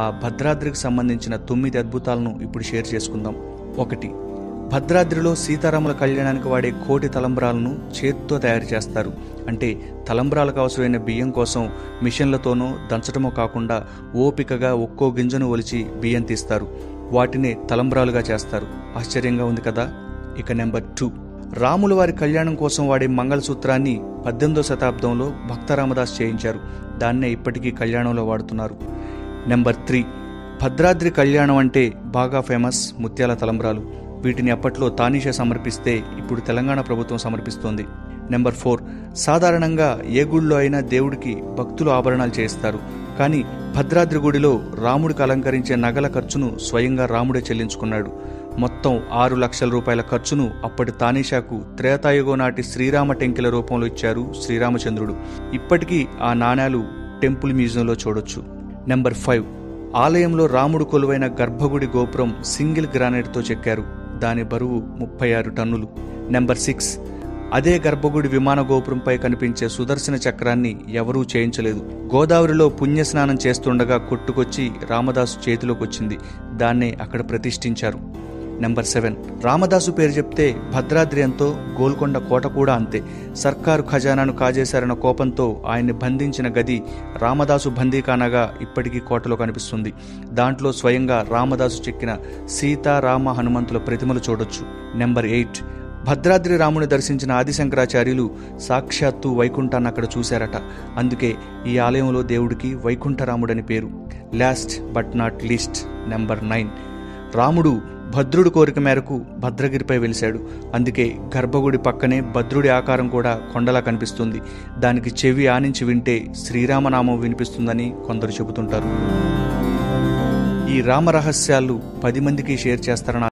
ఆ భద్రాద్రికి సంబంధించిన 9 అద్భుతాలను ఇప్పుడు షేర్ చేసుకుందాం. 1. భద్రాద్రిలో సీతారాముల కళ్యాణానికి వాడే కోటి తలంబ్రాలను చేత్తో తయారు చేస్తారు. అంటే తలంబ్రాలకు అవసరమైన బియ్యం కోసం మిషన్లతోనో దంచటమో కాకుండా ఓపికగా ఒక్కో గింజను ఒలిచి బియ్యం తీస్తారు. వాటిని తలంబ్రాలుగా చేస్తారు. ఆశ్చర్యంగా ఉంది కదా. ఇక నెంబర్ 2, రాముల వారి కళ్యాణం కోసం వాడే మంగళసూత్రాన్ని 18వ శతాబ్దంలో భక్త రామదాస్ చేయించారు. దాన్నే ఇప్పటికీ కళ్యాణంలో వాడుతున్నారు. నెంబర్ 3, భద్రాద్రి కళ్యాణం అంటే బాగా ఫేమస్ ముత్యాల తలంబ్రాలు. వీటిని అప్పట్లో తానీషా సమర్పిస్తే ఇప్పుడు తెలంగాణ ప్రభుత్వం సమర్పిస్తోంది. నెంబర్ 4, సాధారణంగా ఏ గుడిలో అయినా దేవుడికి భక్తులు ఆభరణాలు చేయిస్తారు. కానీ భద్రాద్రి గుడిలో రాముడికి అలంకరించే నగల ఖర్చును స్వయంగా రాముడే చెల్లించుకున్నాడు. మొత్తం 6 లక్షల రూపాయల ఖర్చును అప్పటి తానీషాకు త్రేతాయుగం నాటి శ్రీరామ టెంకిల రూపంలో ఇచ్చారు శ్రీరామచంద్రుడు. ఇప్పటికీ ఆ నాణేలు టెంపుల్ మ్యూజియంలో చూడొచ్చు. నెంబర్ 5, ఆలయంలో రాముడు కొలువైన గర్భగుడి గోపురం సింగిల్ గ్రానైట్తో చెక్కారు. దాని బరువు 36 టన్నులు. నెంబర్ 6, అదే గర్భగుడి విమాన గోపురంపై కనిపించే సుదర్శన చక్రాన్ని ఎవరూ చేయించలేదు. గోదావరిలో పుణ్యస్నానం చేస్తుండగా కొట్టుకొచ్చి రామదాసు చేతిలోకి వచ్చింది. దాన్నే అక్కడ ప్రతిష్ఠించారు. నెంబర్ 7, రామదాసు పేరు చెప్తే భద్రాద్రి ఎంతో, గోల్కొండ కోట కూడా అంతే. సర్కారు ఖజానాను కాజేశారన్న కోపంతో ఆయన్ని బంధించిన గది రామదాసు బందీఖానాగా ఇప్పటికీ కోటలో కనిపిస్తుంది. దాంట్లో స్వయంగా రామదాసు చెక్కిన సీతా రామ హనుమంతుల ప్రతిమలు చూడొచ్చు. నెంబర్ 8, భద్రాద్రి రాముని దర్శించిన ఆదిశంకరాచార్యులు సాక్షాత్తు వైకుంఠాన్ని అక్కడ చూశారట. అందుకే ఈ ఆలయంలో దేవుడికి వైకుంఠరాముడని పేరు. Last but not least, number 9, రాముడు భద్రుడి కోరిక మేరకు భద్రగిరిపై వెలిశాడు. అందుకే గర్భగుడి పక్కనే భద్రుడి ఆకారం కూడా కొండలా కనిపిస్తుంది. దానికి చెవి ఆనించి వింటే శ్రీరామనామం వినిపిస్తుందని కొందరు చెబుతుంటారు. ఈ రామ రహస్యాలు 10 మందికి షేర్ చేస్తారని